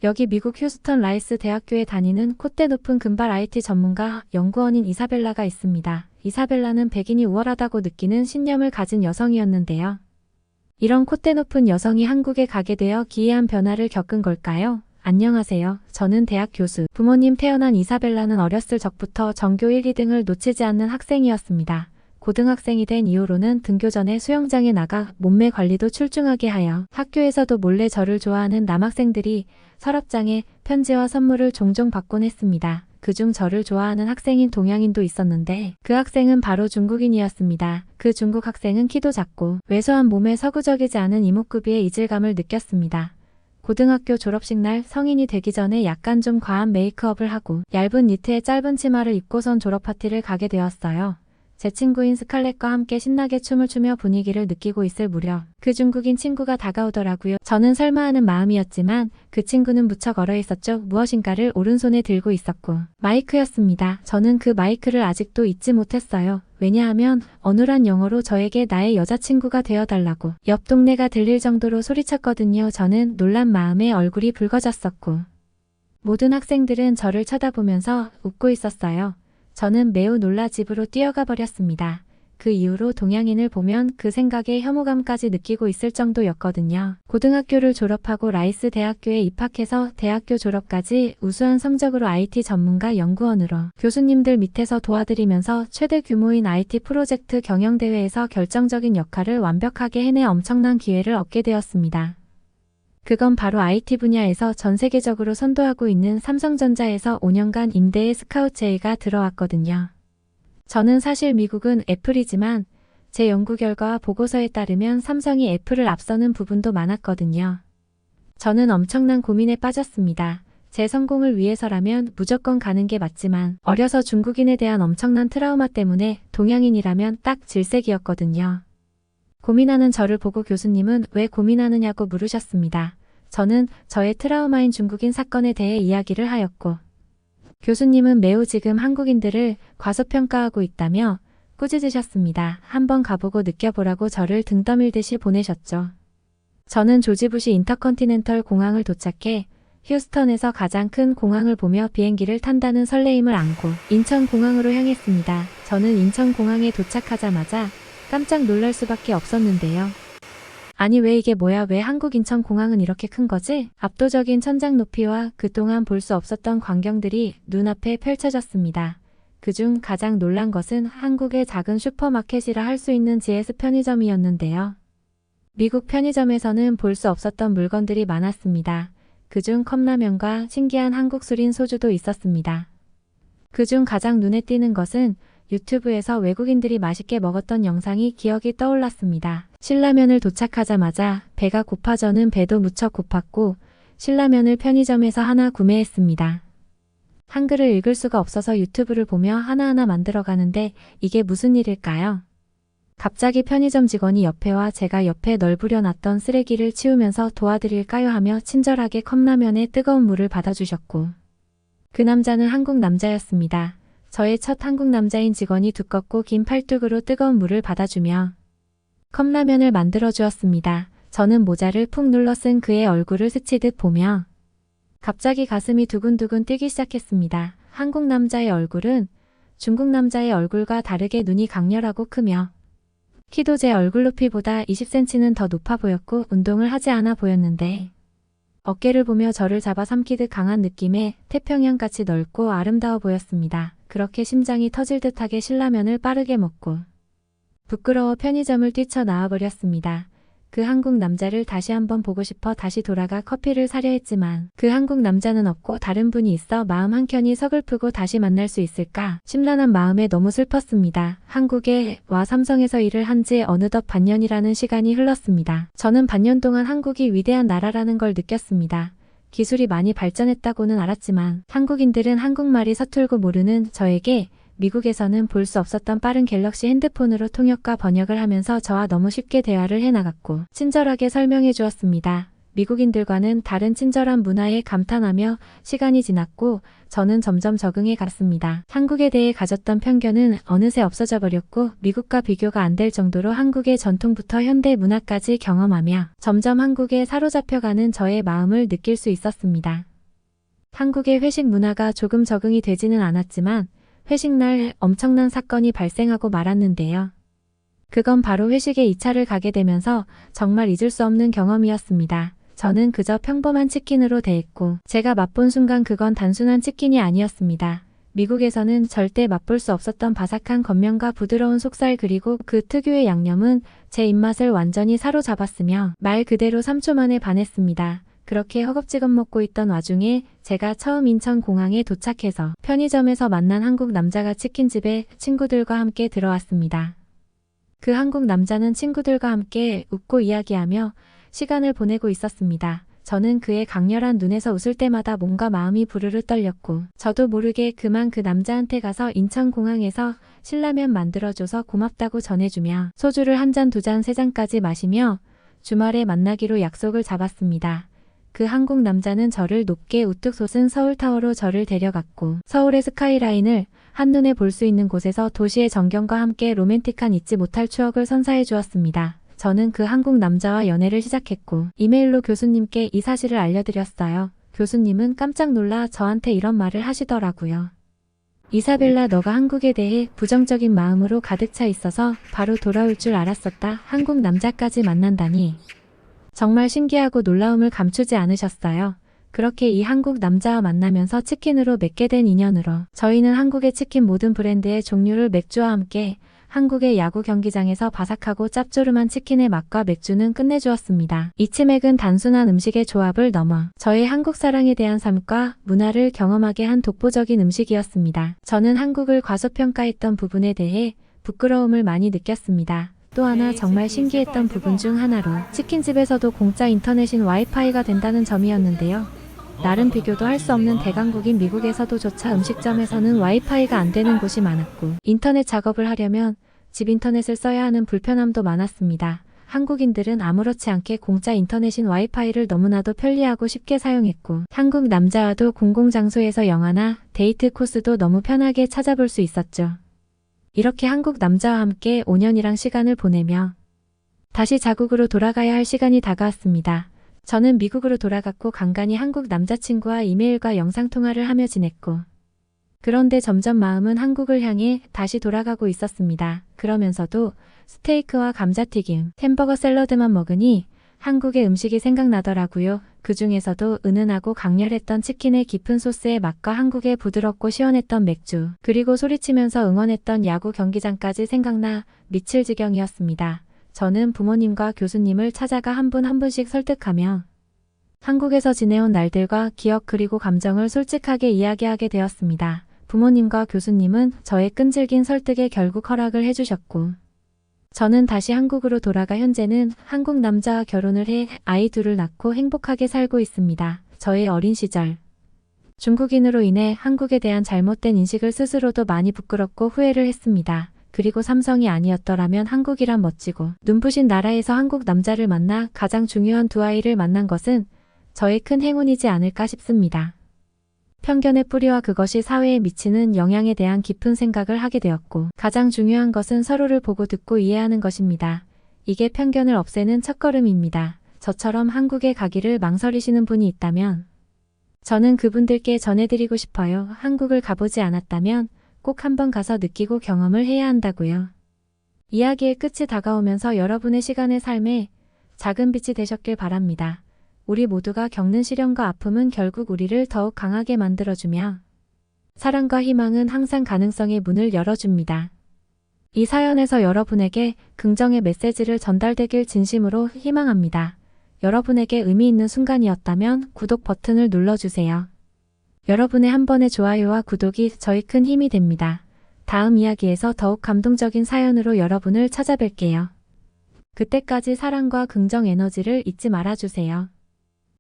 여기 미국 휴스턴 라이스 대학교에 다니는 콧대 높은 금발 IT 전문가 연구원인 이사벨라가 있습니다. 이사벨라는 백인이 우월하다고 느끼는 신념을 가진 여성이었는데요. 이런 콧대 높은 여성이 한국에 가게 되어 기이한 변화를 겪은 걸까요? 안녕하세요. 저는 대학 교수, 부모님 태어난 이사벨라는 어렸을 적부터 전교 1, 2등을 놓치지 않는 학생이었습니다. 고등학생이 된 이후로는 등교 전에 수영장에 나가 몸매 관리도 출중하게 하여 학교에서도 몰래 저를 좋아하는 남학생들이 서랍장에 편지와 선물을 종종 받곤 했습니다. 그중 저를 좋아하는 학생인 동양인도 있었는데 그 학생은 바로 중국인이었습니다. 그 중국 학생은 키도 작고 왜소한 몸에 서구적이지 않은 이목구비에 이질감을 느꼈습니다. 고등학교 졸업식 날 성인이 되기 전에 약간 좀 과한 메이크업을 하고 얇은 니트에 짧은 치마를 입고선 졸업 파티를 가게 되었어요. 제 친구인 스칼렛과 함께 신나게 춤을 추며 분위기를 느끼고 있을 무렵 그 중국인 친구가 다가오더라고요. 저는 설마 하는 마음이었지만 그 친구는 무척 얼어있었죠. 무엇인가를 오른손에 들고 있었고 마이크였습니다. 저는 그 마이크를 아직도 잊지 못했어요. 왜냐하면 어눌한 영어로 저에게 나의 여자친구가 되어달라고 옆 동네가 들릴 정도로 소리쳤거든요. 저는 놀란 마음에 얼굴이 붉어졌었고 모든 학생들은 저를 쳐다보면서 웃고 있었어요. 저는 매우 놀라 집으로 뛰어가 버렸습니다. 그 이후로 동양인을 보면 그 생각에 혐오감까지 느끼고 있을 정도였거든요. 고등학교를 졸업하고 라이스 대학교에 입학해서 대학교 졸업까지 우수한 성적으로 IT 전문가 연구원으로 교수님들 밑에서 도와드리면서 최대 규모인 IT 프로젝트 경영대회에서 결정적인 역할을 완벽하게 해내 엄청난 기회를 얻게 되었습니다. 그건 바로 IT 분야에서 전 세계적으로 선도하고 있는 삼성전자에서 5년간 임대의 스카우트 제의가 들어왔거든요. 저는 사실 미국은 애플이지만 제 연구 결과와 보고서에 따르면 삼성이 애플을 앞서는 부분도 많았거든요. 저는 엄청난 고민에 빠졌습니다. 제 성공을 위해서라면 무조건 가는 게 맞지만 어려서 중국인에 대한 엄청난 트라우마 때문에 동양인이라면 딱 질색이었거든요. 고민하는 저를 보고 교수님은 왜 고민하느냐고 물으셨습니다. 저는 저의 트라우마인 중국인 사건에 대해 이야기를 하였고 교수님은 매우 지금 한국인들을 과소평가하고 있다며 꾸짖으셨습니다. 한번 가보고 느껴보라고 저를 등 떠밀듯이 보내셨죠. 저는 조지 부시 인터컨티넨털 공항을 도착해 휴스턴에서 가장 큰 공항을 보며 비행기를 탄다는 설레임을 안고 인천공항으로 향했습니다. 저는 인천공항에 도착하자마자 깜짝 놀랄 수밖에 없었는데요. 아니 왜 이게 뭐야, 왜 한국 인천공항은 이렇게 큰 거지? 압도적인 천장 높이와 그동안 볼 수 없었던 광경들이 눈앞에 펼쳐졌습니다. 그중 가장 놀란 것은 한국의 작은 슈퍼마켓이라 할 수 있는 GS 편의점이었는데요. 미국 편의점에서는 볼 수 없었던 물건들이 많았습니다. 그중 컵라면과 신기한 한국 술인 소주도 있었습니다. 그중 가장 눈에 띄는 것은 유튜브에서 외국인들이 맛있게 먹었던 영상이 기억이 떠올랐습니다. 신라면을 도착하자마자 배가 고파 저는 배도 무척 고팠고 신라면을 편의점에서 하나 구매했습니다. 한글을 읽을 수가 없어서 유튜브를 보며 하나하나 만들어가는데 이게 무슨 일일까요? 갑자기 편의점 직원이 옆에 와 제가 옆에 널브려 놨던 쓰레기를 치우면서 도와드릴까요 하며 친절하게 컵라면에 뜨거운 물을 받아주셨고 그 남자는 한국 남자였습니다. 저의 첫 한국 남자인 직원이 두껍고 긴 팔뚝으로 뜨거운 물을 받아주며 컵라면을 만들어 주었습니다. 저는 모자를 푹 눌러 쓴 그의 얼굴을 스치듯 보며 갑자기 가슴이 두근두근 뛰기 시작했습니다. 한국 남자의 얼굴은 중국 남자의 얼굴과 다르게 눈이 강렬하고 크며 키도 제 얼굴 높이보다 20cm는 더 높아 보였고 운동을 하지 않아 보였는데 어깨를 보며 저를 잡아삼키듯 강한 느낌에 태평양같이 넓고 아름다워 보였습니다. 그렇게 심장이 터질 듯하게 신라면을 빠르게 먹고 부끄러워 편의점을 뛰쳐나와 버렸습니다. 그 한국 남자를 다시 한번 보고 싶어 다시 돌아가 커피를 사려 했지만 그 한국 남자는 없고 다른 분이 있어 마음 한켠이 서글프고 다시 만날 수 있을까 심란한 마음에 너무 슬펐습니다. 한국에 와 삼성에서 일을 한 지 어느덧 반년이라는 시간이 흘렀습니다. 저는 반년 동안 한국이 위대한 나라라는 걸 느꼈습니다. 기술이 많이 발전했다고는 알았지만 한국인들은 한국말이 서툴고 모르는 저에게 미국에서는 볼 수 없었던 빠른 갤럭시 핸드폰으로 통역과 번역을 하면서 저와 너무 쉽게 대화를 해나갔고 친절하게 설명해 주었습니다. 미국인들과는 다른 친절한 문화에 감탄하며 시간이 지났고 저는 점점 적응해 갔습니다. 한국에 대해 가졌던 편견은 어느새 없어져 버렸고 미국과 비교가 안 될 정도로 한국의 전통부터 현대 문화까지 경험하며 점점 한국에 사로잡혀가는 저의 마음을 느낄 수 있었습니다. 한국의 회식 문화가 조금 적응이 되지는 않았지만 회식날 엄청난 사건이 발생하고 말았는데요. 그건 바로 회식에 2차를 가게 되면서 정말 잊을 수 없는 경험이었습니다. 저는 그저 평범한 치킨으로 대했고 제가 맛본 순간 그건 단순한 치킨이 아니었습니다. 미국에서는 절대 맛볼 수 없었던 바삭한 겉면과 부드러운 속살 그리고 그 특유의 양념은 제 입맛을 완전히 사로잡았으며 말 그대로 3초 만에 반했습니다. 그렇게 허겁지겁 먹고 있던 와중에 제가 처음 인천공항에 도착해서 편의점에서 만난 한국 남자가 치킨집에 친구들과 함께 들어왔습니다. 그 한국 남자는 친구들과 함께 웃고 이야기하며 시간을 보내고 있었습니다. 저는 그의 강렬한 눈에서 웃을 때마다 뭔가 마음이 부르르 떨렸고 저도 모르게 그만 그 남자한테 가서 인천공항에서 신라면 만들어줘서 고맙다고 전해주며 소주를 한 잔, 두 잔, 세 잔까지 마시며 주말에 만나기로 약속을 잡았습니다. 그 한국 남자는 저를 높게 우뚝 솟은 서울타워로 저를 데려갔고 서울의 스카이라인을 한눈에 볼 수 있는 곳에서 도시의 전경과 함께 로맨틱한 잊지 못할 추억을 선사해 주었습니다. 저는 그 한국 남자와 연애를 시작했고 이메일로 교수님께 이 사실을 알려드렸어요. 교수님은 깜짝 놀라 저한테 이런 말을 하시더라고요. 이사벨라, 너가 한국에 대해 부정적인 마음으로 가득 차 있어서 바로 돌아올 줄 알았었다. 한국 남자까지 만난다니. 정말 신기하고 놀라움을 감추지 않으셨어요. 그렇게 이 한국 남자와 만나면서 치킨으로 맺게 된 인연으로 저희는 한국의 치킨 모든 브랜드의 종류를 맥주와 함께 한국의 야구 경기장에서 바삭하고 짭조름한 치킨의 맛과 맥주는 끝내주었습니다. 이 치맥은 단순한 음식의 조합을 넘어 저의 한국 사랑에 대한 삶과 문화를 경험하게 한 독보적인 음식이었습니다. 저는 한국을 과소평가했던 부분에 대해 부끄러움을 많이 느꼈습니다. 또 하나 정말 신기했던 부분 중 하나로 치킨집에서도 공짜 인터넷인 와이파이가 된다는 점이었는데요. 나름 비교도 할 수 없는 대강국인 미국에서도조차 음식점에서는 와이파이가 안 되는 곳이 많았고 인터넷 작업을 하려면 집 인터넷을 써야 하는 불편함도 많았습니다. 한국인들은 아무렇지 않게 공짜 인터넷인 와이파이를 너무나도 편리하고 쉽게 사용했고 한국 남자와도 공공장소에서 영화나 데이트 코스도 너무 편하게 찾아볼 수 있었죠. 이렇게 한국 남자와 함께 5년이랑 시간을 보내며 다시 자국으로 돌아가야 할 시간이 다가왔습니다. 저는 미국으로 돌아갔고 간간히 한국 남자친구와 이메일과 영상통화를 하며 지냈고 그런데 점점 마음은 한국을 향해 다시 돌아가고 있었습니다. 그러면서도 스테이크와 감자튀김, 햄버거 샐러드만 먹으니 한국의 음식이 생각나더라고요. 그 중에서도 은은하고 강렬했던 치킨의 깊은 소스의 맛과 한국의 부드럽고 시원했던 맥주, 그리고 소리치면서 응원했던 야구 경기장까지 생각나 미칠 지경이었습니다. 저는 부모님과 교수님을 찾아가 한 분 한 분씩 설득하며 한국에서 지내온 날들과 기억 그리고 감정을 솔직하게 이야기하게 되었습니다. 부모님과 교수님은 저의 끈질긴 설득에 결국 허락을 해주셨고 저는 다시 한국으로 돌아가 현재는 한국 남자와 결혼을 해 아이 둘을 낳고 행복하게 살고 있습니다. 저의 어린 시절 중국인으로 인해 한국에 대한 잘못된 인식을 스스로도 많이 부끄럽고 후회를 했습니다. 그리고 삼성이 아니었더라면 한국이란 멋지고 눈부신 나라에서 한국 남자를 만나 가장 중요한 두 아이를 만난 것은 저의 큰 행운이지 않을까 싶습니다. 편견의 뿌리와 그것이 사회에 미치는 영향에 대한 깊은 생각을 하게 되었고 가장 중요한 것은 서로를 보고 듣고 이해하는 것입니다. 이게 편견을 없애는 첫걸음입니다. 저처럼 한국에 가기를 망설이시는 분이 있다면 저는 그분들께 전해드리고 싶어요. 한국을 가보지 않았다면 꼭 한번 가서 느끼고 경험을 해야 한다고요. 이야기의 끝이 다가오면서 여러분의 시간의 삶에 작은 빛이 되셨길 바랍니다. 우리 모두가 겪는 시련과 아픔은 결국 우리를 더욱 강하게 만들어주며 사랑과 희망은 항상 가능성의 문을 열어줍니다. 이 사연에서 여러분에게 긍정의 메시지를 전달되길 진심으로 희망합니다. 여러분에게 의미 있는 순간이었다면 구독 버튼을 눌러주세요. 여러분의 한 번의 좋아요와 구독이 저희 큰 힘이 됩니다. 다음 이야기에서 더욱 감동적인 사연으로 여러분을 찾아뵐게요. 그때까지 사랑과 긍정 에너지를 잊지 말아주세요.